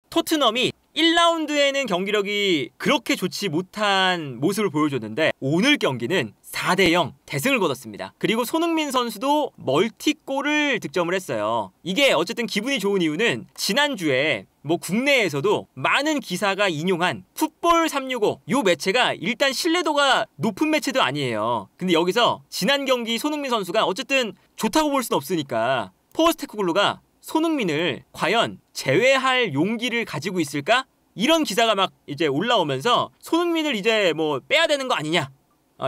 토트넘이 1라운드에는 경기력이 그렇게 좋지 못한 모습을 보여줬는데 오늘 경기는 4대0 대승을 거뒀습니다. 그리고 손흥민 선수도 멀티골을 득점을 했어요. 이게 어쨌든 기분이 좋은 이유는 지난주에 국내에서도 많은 기사가 인용한 풋볼 365 요 매체가 일단 신뢰도가 높은 매체도 아니에요. 근데 여기서 지난 경기 손흥민 선수가 어쨌든 좋다고 볼 수는 없으니까 포스테코글루가 손흥민을 과연 제외할 용기를 가지고 있을까? 이런 기사가 막 이제 올라오면서 손흥민을 이제 빼야 되는 거 아니냐?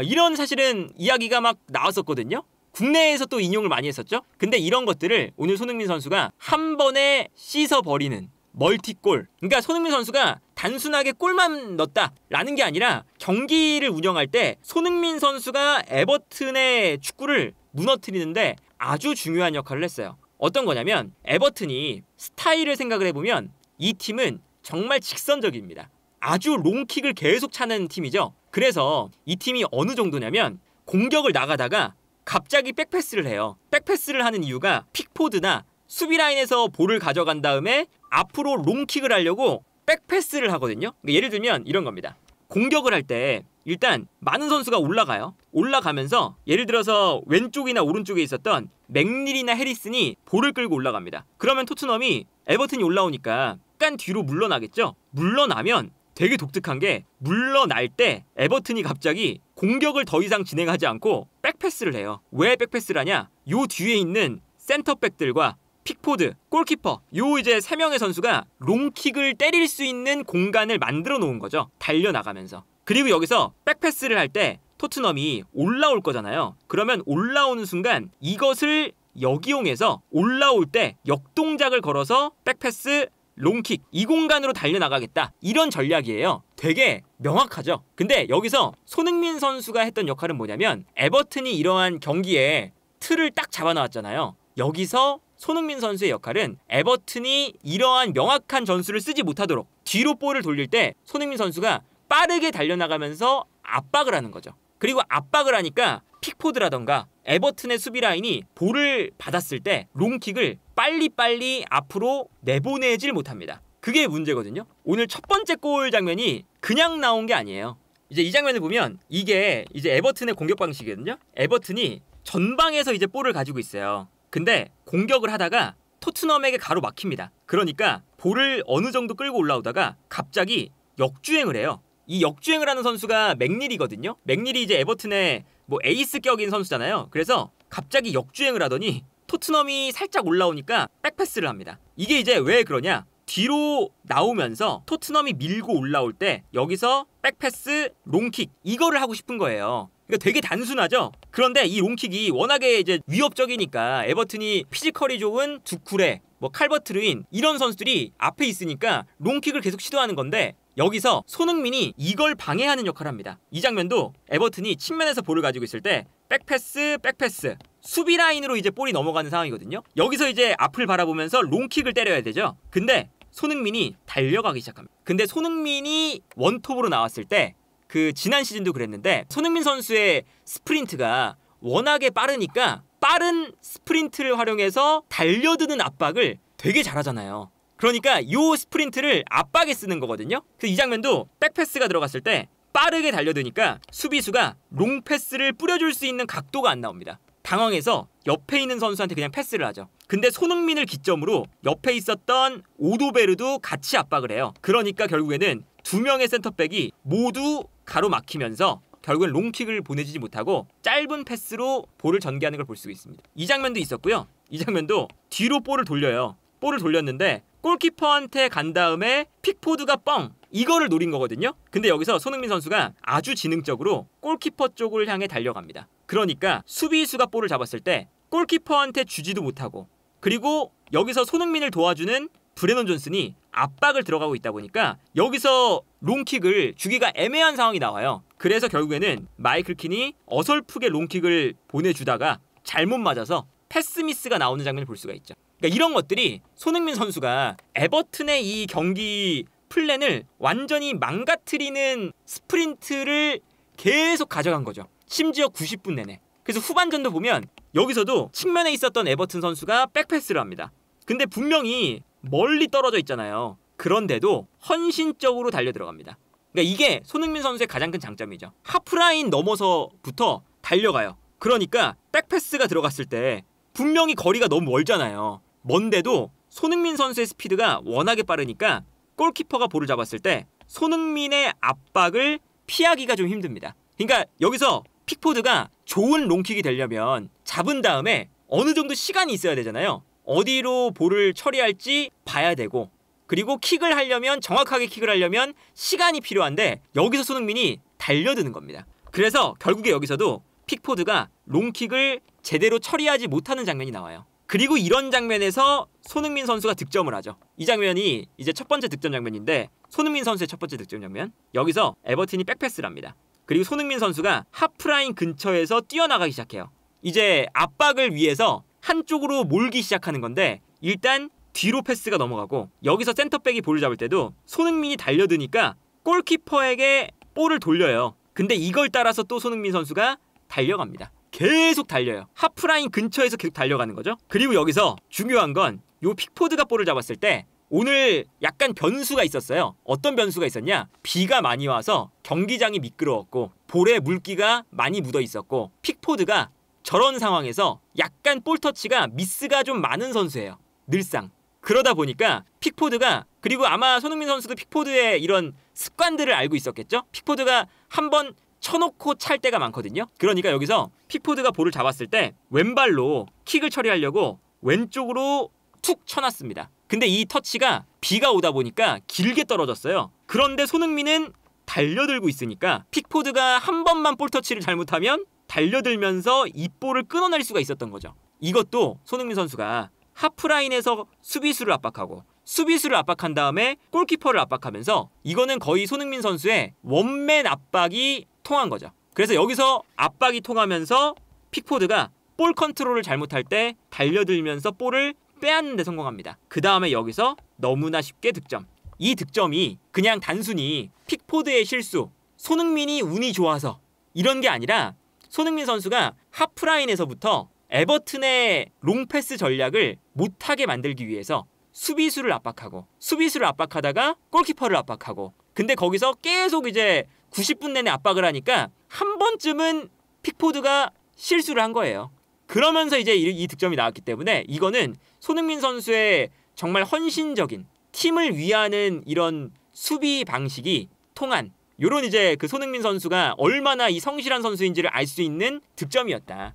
이런 사실은 이야기가 막 나왔었거든요. 국내에서 또 인용을 많이 했었죠. 근데 이런 것들을 오늘 손흥민 선수가 한 번에 씻어버리는 멀티골. 그러니까 손흥민 선수가 단순하게 골만 넣었다라는 게 아니라 경기를 운영할 때 손흥민 선수가 에버튼의 축구를 무너뜨리는데 아주 중요한 역할을 했어요. 어떤 거냐면 에버튼이 스타일을 생각을 해보면 이 팀은 정말 직선적입니다. 아주 롱킥을 계속 차는 팀이죠. 그래서 이 팀이 어느 정도냐면 공격을 나가다가 갑자기 백패스를 해요. 백패스를 하는 이유가 픽포드나 수비 라인에서 볼을 가져간 다음에 앞으로 롱킥을 하려고 백패스를 하거든요. 그러니까 예를 들면 이런 겁니다. 공격을 할 때 일단 많은 선수가 올라가요. 올라가면서 예를 들어서 왼쪽이나 오른쪽에 있었던 맥닐이나 해리슨이 볼을 끌고 올라갑니다. 그러면 토트넘이 에버튼이 올라오니까 약간 뒤로 물러나겠죠. 물러나면 되게 독특한 게 물러날 때 에버튼이 갑자기 공격을 더 이상 진행하지 않고 백패스를 해요. 왜 백패스를 하냐? 요 뒤에 있는 센터백들과 픽포드, 골키퍼 요 이제 3명의 선수가 롱킥을 때릴 수 있는 공간을 만들어 놓은 거죠. 달려나가면서. 그리고 여기서 백패스를 할 때 토트넘이 올라올 거잖아요. 그러면 올라오는 순간 이것을 역이용해서 올라올 때 역동작을 걸어서 백패스, 롱킥 이 공간으로 달려나가겠다. 이런 전략이에요. 되게 명확하죠. 근데 여기서 손흥민 선수가 했던 역할은 뭐냐면 에버튼이 이러한 경기에 틀을 딱 잡아놨잖아요. 여기서 손흥민 선수의 역할은 에버튼이 이러한 명확한 전술을 쓰지 못하도록 뒤로 볼을 돌릴 때 손흥민 선수가 빠르게 달려나가면서 압박을 하는 거죠. 그리고 압박을 하니까 픽포드라던가 에버튼의 수비 라인이 볼을 받았을 때 롱킥을 빨리빨리 앞으로 내보내질 못합니다. 그게 문제거든요. 오늘 첫 번째 골 장면이 그냥 나온 게 아니에요. 이제 이 장면을 보면 이게 이제 에버튼의 공격 방식이거든요. 에버튼이 전방에서 이제 볼을 가지고 있어요. 근데 공격을 하다가 토트넘에게 가로막힙니다. 그러니까 볼을 어느 정도 끌고 올라오다가 갑자기 역주행을 해요. 이 역주행을 하는 선수가 맥닐이거든요. 맥닐이 이제 에버튼의 에이스격인 선수잖아요. 그래서 갑자기 역주행을 하더니 토트넘이 살짝 올라오니까 백패스를 합니다. 이게 이제 왜 그러냐? 뒤로 나오면서 토트넘이 밀고 올라올 때 여기서 백패스, 롱킥 이거를 하고 싶은 거예요. 그러니까 되게 단순하죠. 그런데 이 롱킥이 워낙에 이제 위협적이니까 에버튼이 피지컬이 좋은 두쿠레, 칼버트 르인 이런 선수들이 앞에 있으니까 롱킥을 계속 시도하는 건데 여기서 손흥민이 이걸 방해하는 역할을 합니다. 이 장면도 에버튼이 측면에서 볼을 가지고 있을 때 백패스, 백패스 수비 라인으로 이제 볼이 넘어가는 상황이거든요. 여기서 이제 앞을 바라보면서 롱킥을 때려야 되죠. 근데 손흥민이 달려가기 시작합니다. 근데 손흥민이 원톱으로 나왔을 때 그 지난 시즌도 그랬는데 손흥민 선수의 스프린트가 워낙에 빠르니까 빠른 스프린트를 활용해서 달려드는 압박을 되게 잘하잖아요. 그러니까 이 스프린트를 압박에 쓰는 거거든요. 그래서 이 장면도 백패스가 들어갔을 때 빠르게 달려드니까 수비수가 롱패스를 뿌려줄 수 있는 각도가 안 나옵니다. 당황해서 옆에 있는 선수한테 그냥 패스를 하죠. 근데 손흥민을 기점으로 옆에 있었던 오도베르도 같이 압박을 해요. 그러니까 결국에는 두 명의 센터백이 모두 가로막히면서 결국엔 롱킥을 보내주지 못하고 짧은 패스로 볼을 전개하는 걸 볼 수 있습니다. 이 장면도 있었고요. 이 장면도 뒤로 볼을 돌려요. 볼을 돌렸는데 골키퍼한테 간 다음에 픽포드가 뻥! 이거를 노린 거거든요. 근데 여기서 손흥민 선수가 아주 지능적으로 골키퍼 쪽을 향해 달려갑니다. 그러니까 수비수가 볼을 잡았을 때 골키퍼한테 주지도 못하고 그리고 여기서 손흥민을 도와주는 브레넌 존슨이 압박을 들어가고 있다 보니까 여기서 롱킥을 주기가 애매한 상황이 나와요. 그래서 결국에는 마이클 킨이 어설프게 롱킥을 보내주다가 잘못 맞아서 패스 미스가 나오는 장면을 볼 수가 있죠. 그러니까 이런 것들이 손흥민 선수가 에버튼의 이 경기 플랜을 완전히 망가뜨리는 스프린트를 계속 가져간 거죠. 심지어 90분 내내. 그래서 후반전도 보면 여기서도 측면에 있었던 에버튼 선수가 백패스를 합니다. 근데 분명히 멀리 떨어져 있잖아요. 그런데도 헌신적으로 달려 들어갑니다. 그러니까 이게 손흥민 선수의 가장 큰 장점이죠. 하프라인 넘어서부터 달려가요. 그러니까 백패스가 들어갔을 때 분명히 거리가 너무 멀잖아요. 먼데도 손흥민 선수의 스피드가 워낙에 빠르니까 골키퍼가 볼을 잡았을 때 손흥민의 압박을 피하기가 좀 힘듭니다. 그러니까 여기서 픽포드가 좋은 롱킥이 되려면 잡은 다음에 어느 정도 시간이 있어야 되잖아요. 어디로 볼을 처리할지 봐야 되고, 그리고 킥을 하려면, 정확하게 킥을 하려면 시간이 필요한데 여기서 손흥민이 달려드는 겁니다. 그래서 결국에 여기서도 픽포드가 롱킥을 제대로 처리하지 못하는 장면이 나와요. 그리고 이런 장면에서 손흥민 선수가 득점을 하죠. 이 장면이 이제 첫 번째 득점 장면인데, 손흥민 선수의 첫 번째 득점 장면. 여기서 에버튼이 백패스를 합니다. 그리고 손흥민 선수가 하프라인 근처에서 뛰어나가기 시작해요. 이제 압박을 위해서 한쪽으로 몰기 시작하는 건데, 일단 뒤로 패스가 넘어가고, 여기서 센터백이 볼을 잡을 때도 손흥민이 달려드니까 골키퍼에게 볼을 돌려요. 근데 이걸 따라서 또 손흥민 선수가 달려갑니다. 계속 달려요. 하프라인 근처에서 계속 달려가는 거죠. 그리고 여기서 중요한 건 요 픽포드가 볼을 잡았을 때 오늘 약간 변수가 있었어요. 어떤 변수가 있었냐? 비가 많이 와서 경기장이 미끄러웠고 볼에 물기가 많이 묻어 있었고, 픽포드가 저런 상황에서 약간 볼 터치가 미스가 좀 많은 선수예요. 늘상. 그러다 보니까 픽포드가, 그리고 아마 손흥민 선수도 픽포드의 이런 습관들을 알고 있었겠죠? 픽포드가 한번 쳐놓고 찰 때가 많거든요. 그러니까 여기서 픽포드가 볼을 잡았을 때 왼발로 킥을 처리하려고 왼쪽으로 툭 쳐놨습니다. 근데 이 터치가 비가 오다 보니까 길게 떨어졌어요. 그런데 손흥민은 달려들고 있으니까 픽포드가 한 번만 볼 터치를 잘못하면 달려들면서 이 볼을 끊어낼 수가 있었던 거죠. 이것도 손흥민 선수가 하프라인에서 수비수를 압박하고, 수비수를 압박한 다음에 골키퍼를 압박하면서, 이거는 거의 손흥민 선수의 원맨 압박이 통한 거죠. 그래서 여기서 압박이 통하면서 픽포드가 볼 컨트롤을 잘못할 때 달려들면서 볼을 빼앗는 데 성공합니다. 그 다음에 여기서 너무나 쉽게 득점. 이 득점이 그냥 단순히 픽포드의 실수, 손흥민이 운이 좋아서 이런 게 아니라, 손흥민 선수가 하프라인에서부터 에버튼의 롱패스 전략을 못하게 만들기 위해서 수비수를 압박하고, 수비수를 압박하다가 골키퍼를 압박하고, 근데 거기서 계속 이제 90분 내내 압박을 하니까 한 번쯤은 픽포드가 실수를 한 거예요. 그러면서 이제 이 득점이 나왔기 때문에 이거는 손흥민 선수의 정말 헌신적인, 팀을 위하는 이런 수비 방식이 통한, 요런 이제 그 손흥민 선수가 얼마나 이 성실한 선수인지를 알 수 있는 득점이었다.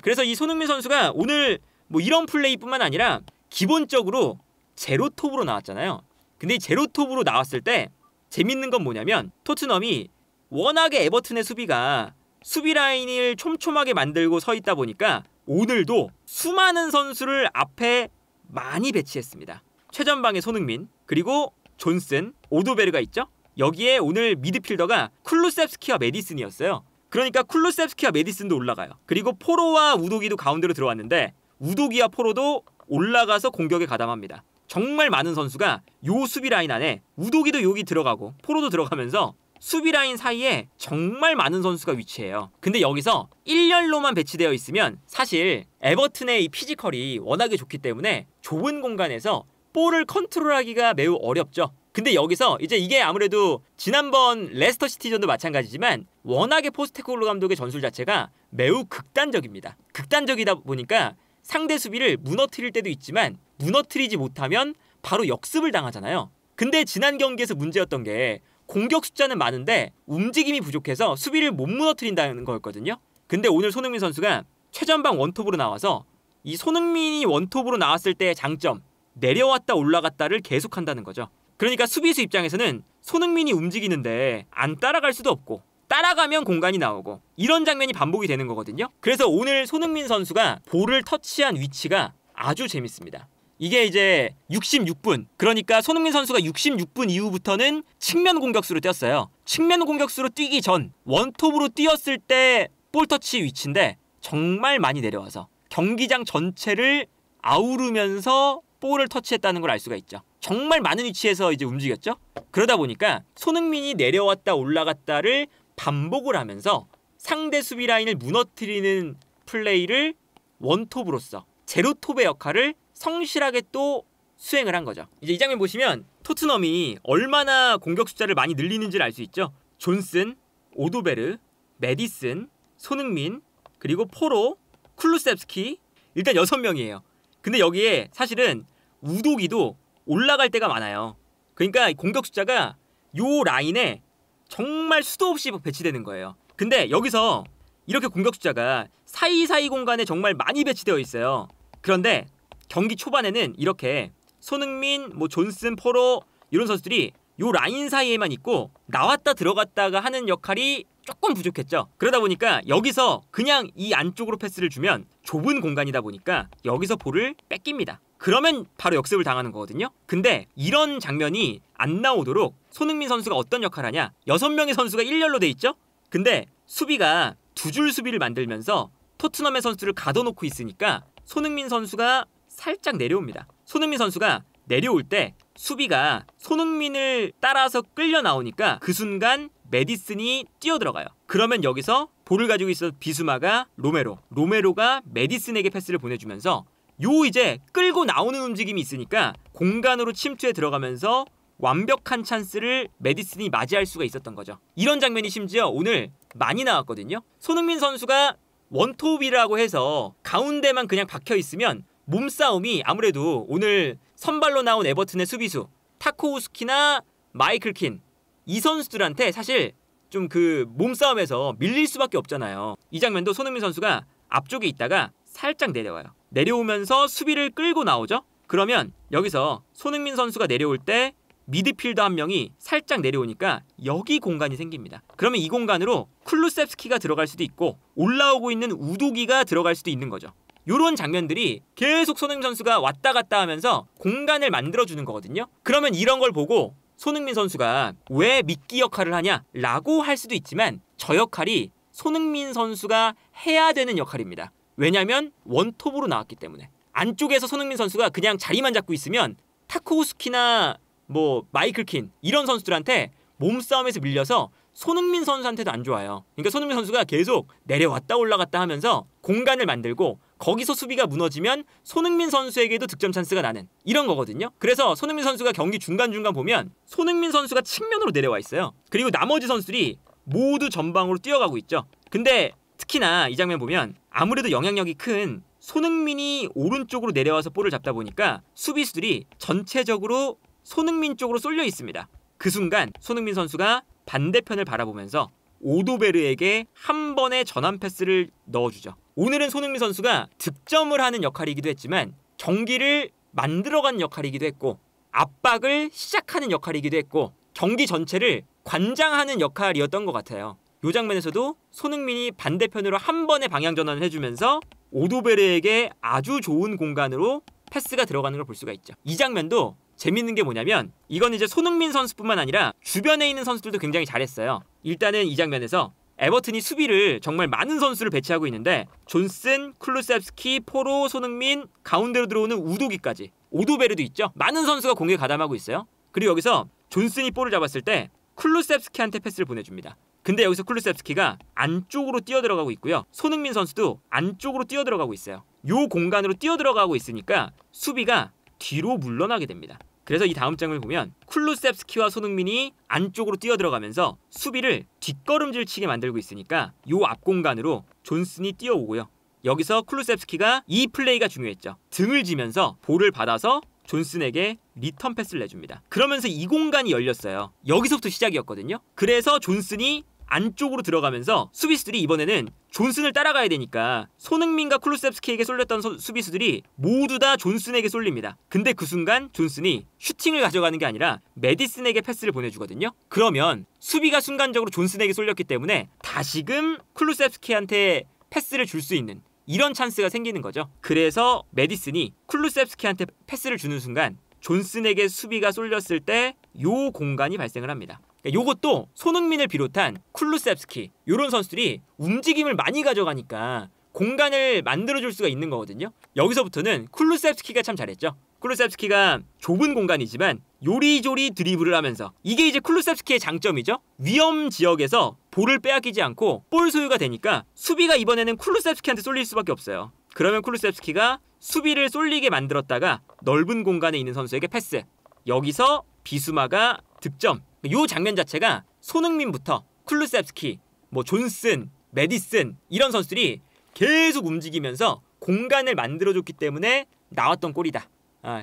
그래서 이 손흥민 선수가 오늘 뭐 이런 플레이뿐만 아니라 기본적으로 제로톱으로 나왔잖아요. 근데 이 제로톱으로 나왔을 때 재밌는 건 뭐냐면, 토트넘이 워낙에 에버튼의 수비가 수비 라인을 촘촘하게 만들고 서 있다 보니까 오늘도 수많은 선수를 앞에 많이 배치했습니다. 최전방에 손흥민, 그리고 존슨, 오도베르가 있죠. 여기에 오늘 미드필더가 쿨루셉스키와 메디슨이었어요. 그러니까 쿨루셉스키와 메디슨도 올라가요. 그리고 포로와 우도기도 가운데로 들어왔는데, 우도기와 포로도 올라가서 공격에 가담합니다. 정말 많은 선수가 요 수비 라인 안에, 우도기도 여기 들어가고 포로도 들어가면서 수비 라인 사이에 정말 많은 선수가 위치해요. 근데 여기서 1열로만 배치되어 있으면 사실 에버튼의 이 피지컬이 워낙에 좋기 때문에 좁은 공간에서 볼을 컨트롤하기가 매우 어렵죠. 근데 여기서 이제 이게 아무래도 지난번 레스터 시티전도 마찬가지지만 워낙에 포스테코글루 감독의 전술 자체가 매우 극단적입니다. 극단적이다 보니까 상대 수비를 무너뜨릴 때도 있지만 무너뜨리지 못하면 바로 역습을 당하잖아요. 근데 지난 경기에서 문제였던 게 공격 숫자는 많은데 움직임이 부족해서 수비를 못 무너뜨린다는 거였거든요. 근데 오늘 손흥민 선수가 최전방 원톱으로 나와서 이 손흥민이 원톱으로 나왔을 때의 장점, 내려왔다 올라갔다를 계속한다는 거죠. 그러니까 수비수 입장에서는 손흥민이 움직이는데 안 따라갈 수도 없고, 따라가면 공간이 나오고, 이런 장면이 반복이 되는 거거든요. 그래서 오늘 손흥민 선수가 볼을 터치한 위치가 아주 재밌습니다. 이게 이제 66분, 그러니까 손흥민 선수가 66분 이후부터는 측면 공격수로 뛰었어요. 측면 공격수로 뛰기 전 원톱으로 뛰었을 때 볼 터치 위치인데 정말 많이 내려와서 경기장 전체를 아우르면서 볼을 터치했다는 걸 알 수가 있죠. 정말 많은 위치에서 이제 움직였죠. 그러다 보니까 손흥민이 내려왔다 올라갔다를 반복을 하면서 상대 수비 라인을 무너뜨리는 플레이를 원톱으로서 제로톱의 역할을 성실하게 또 수행을 한 거죠. 이제 이 장면 보시면 토트넘이 얼마나 공격 숫자를 많이 늘리는지를 알 수 있죠. 존슨, 오도베르, 메디슨, 손흥민, 그리고 포로, 쿨루셉스키, 일단 6명이에요. 근데 여기에 사실은 우도기도 올라갈 때가 많아요. 그러니까 공격 숫자가 요 라인에 정말 수도 없이 배치되는 거예요. 근데 여기서 이렇게 공격 숫자가 사이사이 공간에 정말 많이 배치되어 있어요. 그런데 경기 초반에는 이렇게 손흥민, 존슨, 포로 이런 선수들이 요 라인 사이에만 있고 나왔다 들어갔다가 하는 역할이 조금 부족했죠. 그러다 보니까 여기서 그냥 이 안쪽으로 패스를 주면 좁은 공간이다 보니까 여기서 볼을 뺏깁니다. 그러면 바로 역습을 당하는 거거든요. 근데 이런 장면이 안 나오도록 손흥민 선수가 어떤 역할을 하냐, 6명의 선수가 일렬로 돼 있죠. 근데 수비가 두 줄 수비를 만들면서 토트넘의 선수를 가둬놓고 있으니까 손흥민 선수가 살짝 내려옵니다. 손흥민 선수가 내려올 때 수비가 손흥민을 따라서 끌려 나오니까 그 순간 메디슨이 뛰어들어가요. 그러면 여기서 볼을 가지고 있었던 비수마가 로메로가 메디슨에게 패스를 보내주면서 이제 끌고 나오는 움직임이 있으니까 공간으로 침투해 들어가면서 완벽한 찬스를 메디슨이 맞이할 수가 있었던 거죠. 이런 장면이 심지어 오늘 많이 나왔거든요. 손흥민 선수가 원톱이라고 해서 가운데만 그냥 박혀 있으면 몸싸움이 아무래도 오늘 선발로 나온 에버튼의 수비수 타코우스키나 마이클 킨, 이 선수들한테 사실 좀 그 몸싸움에서 밀릴 수밖에 없잖아요. 이 장면도 손흥민 선수가 앞쪽에 있다가 살짝 내려와요. 내려오면서 수비를 끌고 나오죠. 그러면 여기서 손흥민 선수가 내려올 때 미드필더 한 명이 살짝 내려오니까 여기 공간이 생깁니다. 그러면 이 공간으로 쿨루셉스키가 들어갈 수도 있고 올라오고 있는 우도기가 들어갈 수도 있는 거죠. 이런 장면들이 계속 손흥민 선수가 왔다 갔다 하면서 공간을 만들어주는 거거든요. 그러면 이런 걸 보고 손흥민 선수가 왜 미끼 역할을 하냐라고 할 수도 있지만 저 역할이 손흥민 선수가 해야 되는 역할입니다. 왜냐면 원톱으로 나왔기 때문에. 안쪽에서 손흥민 선수가 그냥 자리만 잡고 있으면 타코우스키나 마이클 킨 이런 선수들한테 몸싸움에서 밀려서 손흥민 선수한테도 안 좋아요. 그러니까 손흥민 선수가 계속 내려왔다 올라갔다 하면서 공간을 만들고 거기서 수비가 무너지면 손흥민 선수에게도 득점 찬스가 나는 이런 거거든요. 그래서 손흥민 선수가 경기 중간중간 보면 손흥민 선수가 측면으로 내려와 있어요. 그리고 나머지 선수들이 모두 전방으로 뛰어가고 있죠. 근데 특히나 이 장면 보면 아무래도 영향력이 큰 손흥민이 오른쪽으로 내려와서 볼을 잡다 보니까 수비수들이 전체적으로 손흥민 쪽으로 쏠려 있습니다. 그 순간 손흥민 선수가 반대편을 바라보면서 오도베르에게 한 번의 전환 패스를 넣어주죠. 오늘은 손흥민 선수가 득점을 하는 역할이기도 했지만 경기를 만들어가는 역할이기도 했고 압박을 시작하는 역할이기도 했고 경기 전체를 관장하는 역할이었던 것 같아요. 이 장면에서도 손흥민이 반대편으로 한 번의 방향 전환을 해주면서 오도베르에게 아주 좋은 공간으로 패스가 들어가는 걸 볼 수가 있죠. 이 장면도 재밌는 게 뭐냐면 이건 이제 손흥민 선수뿐만 아니라 주변에 있는 선수들도 굉장히 잘했어요. 일단은 이 장면에서 에버튼이 수비를 정말 많은 선수를 배치하고 있는데 존슨, 쿨루셉스키, 포로, 손흥민, 가운데로 들어오는 우도기까지 오도베르도 있죠. 많은 선수가 공격에 가담하고 있어요. 그리고 여기서 존슨이 볼을 잡았을 때 쿨루셉스키한테 패스를 보내줍니다. 근데 여기서 쿨루셉스키가 안쪽으로 뛰어들어가고 있고요. 손흥민 선수도 안쪽으로 뛰어들어가고 있어요. 요 공간으로 뛰어들어가고 있으니까 수비가 뒤로 물러나게 됩니다. 그래서 이 다음 장을 보면 쿨루셉스키와 손흥민이 안쪽으로 뛰어들어가면서 수비를 뒷걸음질 치게 만들고 있으니까 요 앞 공간으로 존슨이 뛰어오고요. 여기서 쿨루셉스키가 이 플레이가 중요했죠. 등을 지면서 볼을 받아서 존슨에게 리턴 패스를 내줍니다. 그러면서 이 공간이 열렸어요. 여기서부터 시작이었거든요. 그래서 존슨이 안쪽으로 들어가면서 수비수들이 이번에는 존슨을 따라가야 되니까 손흥민과 쿨루셉스키에게 쏠렸던 수비수들이 모두 다 존슨에게 쏠립니다. 근데 그 순간 존슨이 슈팅을 가져가는 게 아니라 메디슨에게 패스를 보내주거든요. 그러면 수비가 순간적으로 존슨에게 쏠렸기 때문에 다시금 쿨루셉스키한테 패스를 줄 수 있는 이런 찬스가 생기는 거죠. 그래서 메디슨이 쿨루셉스키한테 패스를 주는 순간 존슨에게 수비가 쏠렸을 때 요 공간이 발생을 합니다. 요것도 손흥민을 비롯한 쿨루셉스키 이런 선수들이 움직임을 많이 가져가니까 공간을 만들어줄 수가 있는 거거든요. 여기서부터는 쿨루셉스키가 참 잘했죠. 쿨루셉스키가 좁은 공간이지만 요리조리 드리블을 하면서 이게 이제 쿨루셉스키의 장점이죠. 위험 지역에서 볼을 빼앗기지 않고 볼 소유가 되니까 수비가 이번에는 쿨루셉스키한테 쏠릴 수밖에 없어요. 그러면 쿨루셉스키가 수비를 쏠리게 만들었다가 넓은 공간에 있는 선수에게 패스. 여기서 비수마가 득점. 요 장면 자체가 손흥민부터 쿨루셉스키, 뭐 존슨, 메디슨 이런 선수들이 계속 움직이면서 공간을 만들어줬기 때문에 나왔던 골이다.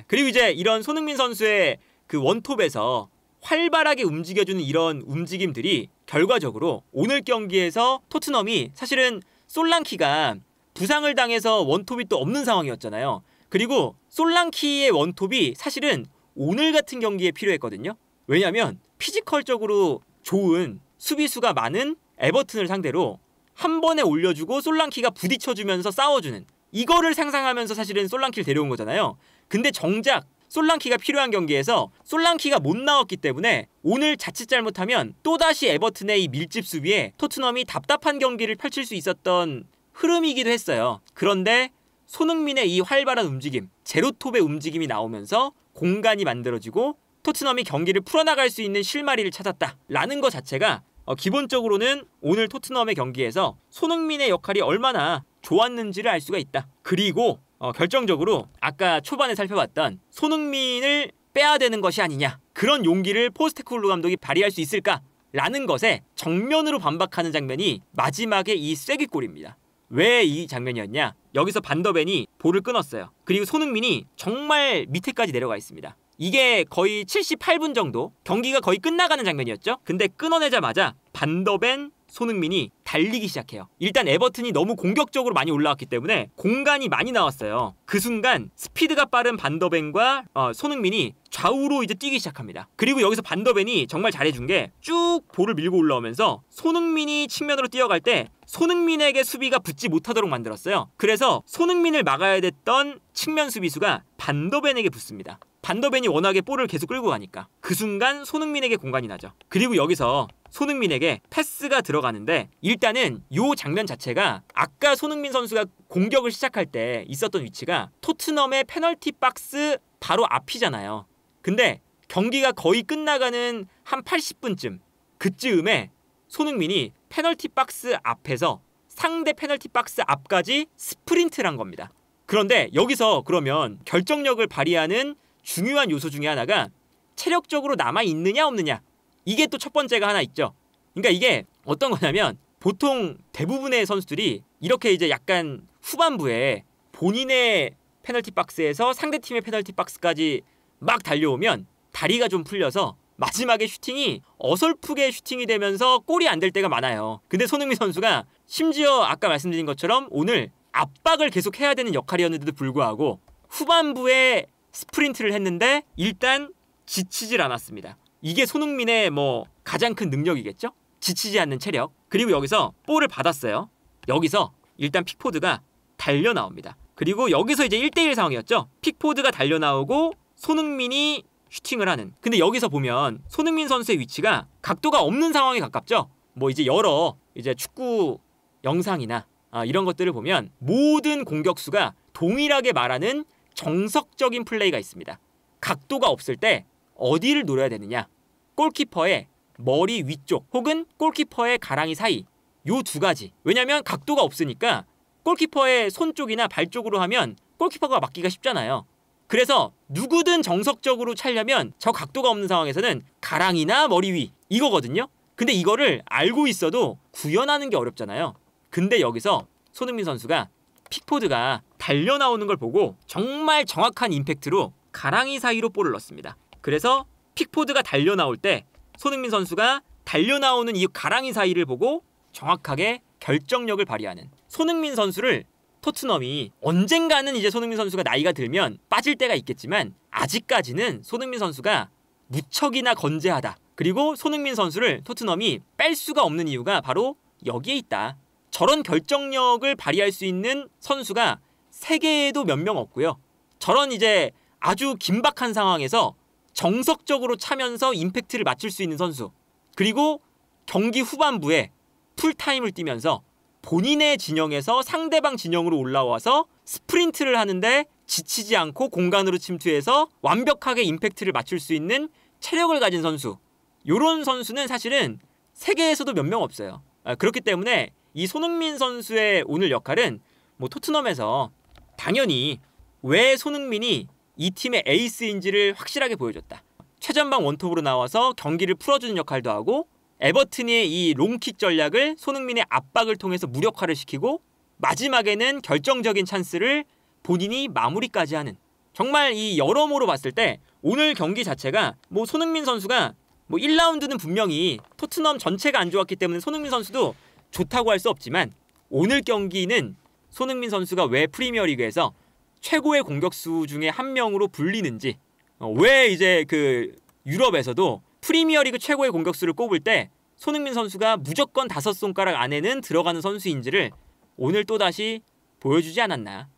그리고 이제 이런 손흥민 선수의 그 원톱에서 활발하게 움직여주는 이런 움직임들이 결과적으로 오늘 경기에서 토트넘이 사실은 솔랑키가 부상을 당해서 원톱이 또 없는 상황이었잖아요. 그리고 솔랑키의 원톱이 사실은 오늘 같은 경기에 필요했거든요. 왜냐하면 피지컬적으로 좋은 수비수가 많은 에버튼을 상대로 한 번에 올려주고 솔랑키가 부딪혀주면서 싸워주는 이거를 상상하면서 사실은 솔랑키를 데려온 거잖아요. 근데 정작 솔랑키가 필요한 경기에서 솔랑키가 못 나왔기 때문에 오늘 자칫 잘못하면 또다시 에버튼의 이 밀집 수비에 토트넘이 답답한 경기를 펼칠 수 있었던 흐름이기도 했어요. 그런데 손흥민의 이 활발한 움직임, 제로톱의 움직임이 나오면서 공간이 만들어지고 토트넘이 경기를 풀어나갈 수 있는 실마리를 찾았다라는 것 자체가 기본적으로는 오늘 토트넘의 경기에서 손흥민의 역할이 얼마나 좋았는지를 알 수가 있다. 그리고 결정적으로 아까 초반에 살펴봤던 손흥민을 빼야 되는 것이 아니냐, 그런 용기를 포스테코글루 감독이 발휘할 수 있을까라는 것에 정면으로 반박하는 장면이 마지막에 이 쐐기골입니다. 왜 이 장면이었냐? 여기서 반더벤이 볼을 끊었어요. 그리고 손흥민이 정말 밑에까지 내려가 있습니다. 이게 거의 78분 정도 경기가 거의 끝나가는 장면이었죠. 근데 끊어내자마자 반더벤, 손흥민이 달리기 시작해요. 일단 에버튼이 너무 공격적으로 많이 올라왔기 때문에 공간이 많이 나왔어요. 그 순간 스피드가 빠른 반더벤과 손흥민이 좌우로 이제 뛰기 시작합니다. 그리고 여기서 반더벤이 정말 잘해준 게 쭉 볼을 밀고 올라오면서 손흥민이 측면으로 뛰어갈 때 손흥민에게 수비가 붙지 못하도록 만들었어요. 그래서 손흥민을 막아야 됐던 측면 수비수가 반더벤에게 붙습니다. 반더벤이 워낙에 볼을 계속 끌고 가니까 그 순간 손흥민에게 공간이 나죠. 그리고 여기서 손흥민에게 패스가 들어가는데 일단은 이 장면 자체가 아까 손흥민 선수가 공격을 시작할 때 있었던 위치가 토트넘의 페널티 박스 바로 앞이잖아요. 근데 경기가 거의 끝나가는 한 80분쯤 그쯤에 손흥민이 페널티 박스 앞에서 상대 페널티 박스 앞까지 스프린트를 한 겁니다. 그런데 여기서 그러면 결정력을 발휘하는 중요한 요소 중에 하나가 체력적으로 남아있느냐 없느냐, 이게 또 첫 번째가 하나 있죠. 그러니까 이게 어떤 거냐면 보통 대부분의 선수들이 이렇게 이제 약간 후반부에 본인의 페널티 박스에서 상대팀의 페널티 박스까지 막 달려오면 다리가 좀 풀려서 마지막에 슈팅이 어설프게 슈팅이 되면서 골이 안 될 때가 많아요. 근데 손흥민 선수가 심지어 아까 말씀드린 것처럼 오늘 압박을 계속 해야 되는 역할이었는데도 불구하고 후반부에 스프린트를 했는데 일단 지치질 않았습니다. 이게 손흥민의 가장 큰 능력이겠죠? 지치지 않는 체력. 그리고 여기서 볼을 받았어요. 여기서 일단 픽포드가 달려 나옵니다. 그리고 여기서 이제 1대1 상황이었죠. 픽포드가 달려 나오고 손흥민이 슈팅을 하는. 근데 여기서 보면 손흥민 선수의 위치가 각도가 없는 상황에 가깝죠. 이제 여러 축구 영상이나 이런 것들을 보면 모든 공격수가 동일하게 말하는 정석적인 플레이가 있습니다. 각도가 없을 때 어디를 노려야 되느냐? 골키퍼의 머리 위쪽 혹은 골키퍼의 가랑이 사이, 요 두 가지. 왜냐면 각도가 없으니까 골키퍼의 손 쪽이나 발 쪽으로 하면 골키퍼가 막기가 쉽잖아요. 그래서 누구든 정석적으로 차려면 저 각도가 없는 상황에서는 가랑이나 머리 위 이거거든요. 근데 이거를 알고 있어도 구현하는 게 어렵잖아요. 근데 여기서 손흥민 선수가 픽포드가 달려 나오는 걸 보고 정말 정확한 임팩트로 가랑이 사이로 볼을 넣습니다. 그래서 픽포드가 달려 나올 때 손흥민 선수가 달려 나오는 이 가랑이 사이를 보고 정확하게 결정력을 발휘하는 손흥민 선수를 토트넘이 언젠가는 이제 손흥민 선수가 나이가 들면 빠질 때가 있겠지만 아직까지는 손흥민 선수가 무척이나 건재하다. 그리고 손흥민 선수를 토트넘이 뺄 수가 없는 이유가 바로 여기에 있다. 저런 결정력을 발휘할 수 있는 선수가 세계에도 몇 명 없고요. 저런 이제 아주 긴박한 상황에서 정석적으로 차면서 임팩트를 맞출 수 있는 선수. 그리고 경기 후반부에 풀타임을 뛰면서 본인의 진영에서 상대방 진영으로 올라와서 스프린트를 하는데 지치지 않고 공간으로 침투해서 완벽하게 임팩트를 맞출 수 있는 체력을 가진 선수. 요런 선수는 사실은 세계에서도 몇 명 없어요. 그렇기 때문에 이 손흥민 선수의 오늘 역할은 토트넘에서 당연히 왜 손흥민이 이 팀의 에이스인지를 확실하게 보여줬다. 최전방 원톱으로 나와서 경기를 풀어주는 역할도 하고 에버튼의 이 롱킥 전략을 손흥민의 압박을 통해서 무력화를 시키고 마지막에는 결정적인 찬스를 본인이 마무리까지 하는 정말 이 여러모로 봤을 때 오늘 경기 자체가 뭐 손흥민 선수가 뭐 1라운드는 분명히 토트넘 전체가 안 좋았기 때문에 손흥민 선수도 좋다고 할 수 없지만 오늘 경기는 손흥민 선수가 왜 프리미어리그에서 최고의 공격수 중에 한 명으로 불리는지 왜 이제 그 유럽에서도 프리미어리그 최고의 공격수를 꼽을 때 손흥민 선수가 무조건 5손가락 안에는 들어가는 선수인지를 오늘 또다시 보여주지 않았나.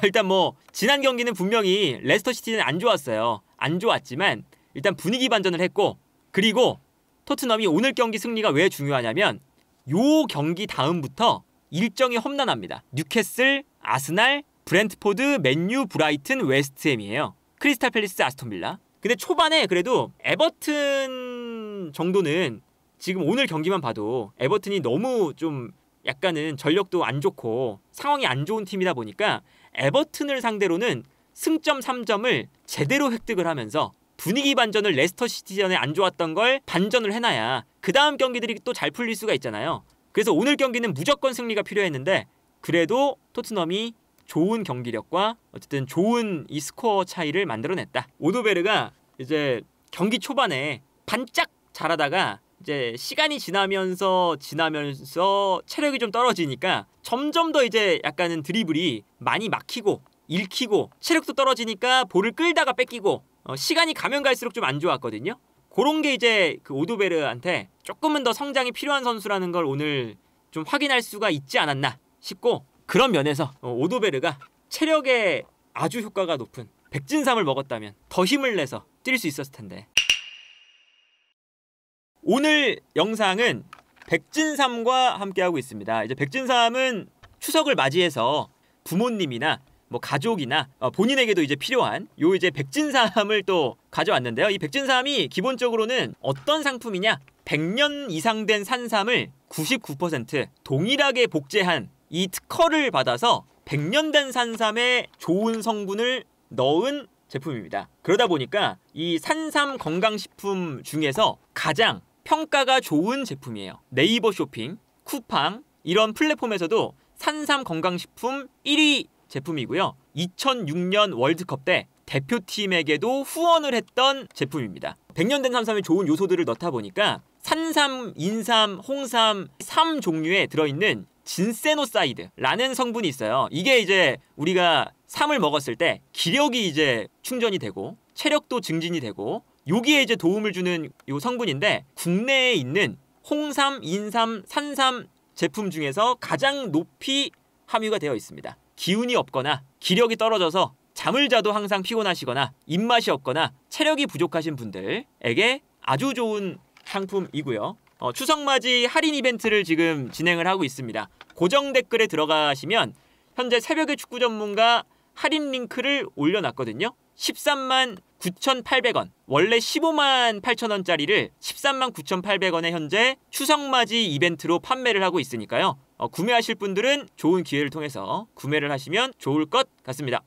일단 뭐 지난 경기는 분명히 레스터 시티는 안 좋았어요. 안 좋았지만 일단 분위기 반전을 했고 그리고 토트넘이 오늘 경기 승리가 왜 중요하냐면 요 경기 다음부터 일정이 험난합니다. 뉴캐슬, 아스날, 브렌트포드, 맨유, 브라이튼, 웨스트햄이에요. 크리스탈 팰리스, 아스톤 빌라. 근데 초반에 그래도 에버튼 정도는 지금 오늘 경기만 봐도 에버튼이 너무 좀 약간은 전력도 안 좋고 상황이 안 좋은 팀이다 보니까 에버튼을 상대로는 승점 3점을 제대로 획득을 하면서 분위기 반전을 레스터 시티전에 안 좋았던 걸 반전을 해놔야 그 다음 경기들이 또 잘 풀릴 수가 있잖아요. 그래서 오늘 경기는 무조건 승리가 필요했는데 그래도 토트넘이 좋은 경기력과 어쨌든 좋은 이 스코어 차이를 만들어냈다. 오도베르가 이제 경기 초반에 반짝 잘하다가 이제 시간이 지나면서 체력이 좀 떨어지니까 점점 더 이제 약간은 드리블이 많이 막히고 읽히고 체력도 떨어지니까 볼을 끌다가 뺏기고 시간이 가면 갈수록 좀 안 좋았거든요. 그런 게 이제 그 오도베르한테 조금은 더 성장이 필요한 선수라는 걸 오늘 좀 확인할 수가 있지 않았나 싶고 그런 면에서 오도베르가 체력에 아주 효과가 높은 백진삼을 먹었다면 더 힘을 내서 뛸 수 있었을 텐데. 오늘 영상은 백진삼과 함께하고 있습니다. 이제 백진삼은 추석을 맞이해서 부모님이나 뭐 가족이나 본인에게도 이제 필요한 요 이제 백진삼을 또 가져왔는데요. 이 백진삼이 기본적으로는 어떤 상품이냐? 100년 이상 된 산삼을 99% 동일하게 복제한 이 특허를 받아서 100년 된 산삼에 좋은 성분을 넣은 제품입니다. 그러다 보니까 이 산삼 건강식품 중에서 가장 평가가 좋은 제품이에요. 네이버 쇼핑, 쿠팡 이런 플랫폼에서도 산삼 건강식품 1위 제품이고요. 2006년 월드컵 때 대표팀에게도 후원을 했던 제품입니다. 100년 된 산삼에 좋은 요소들을 넣다 보니까 산삼, 인삼, 홍삼 3종류에 들어있는 진세노사이드라는 성분이 있어요. 이게 이제 우리가 삼을 먹었을 때 기력이 이제 충전이 되고 체력도 증진이 되고 여기에 이제 도움을 주는 요 성분인데 국내에 있는 홍삼, 인삼, 산삼 제품 중에서 가장 높이 함유가 되어 있습니다. 기운이 없거나 기력이 떨어져서 잠을 자도 항상 피곤하시거나 입맛이 없거나 체력이 부족하신 분들에게 아주 좋은 상품이고요. 추석맞이 할인 이벤트를 지금 진행을 하고 있습니다. 고정 댓글에 들어가시면 현재 새벽의 축구 전문가 할인 링크를 올려놨거든요. 13만 9,800원 원래 15만 8천원짜리를 13만 9,800원에 현재 추석맞이 이벤트로 판매를 하고 있으니까요. 구매하실 분들은 좋은 기회를 통해서 구매를 하시면 좋을 것 같습니다.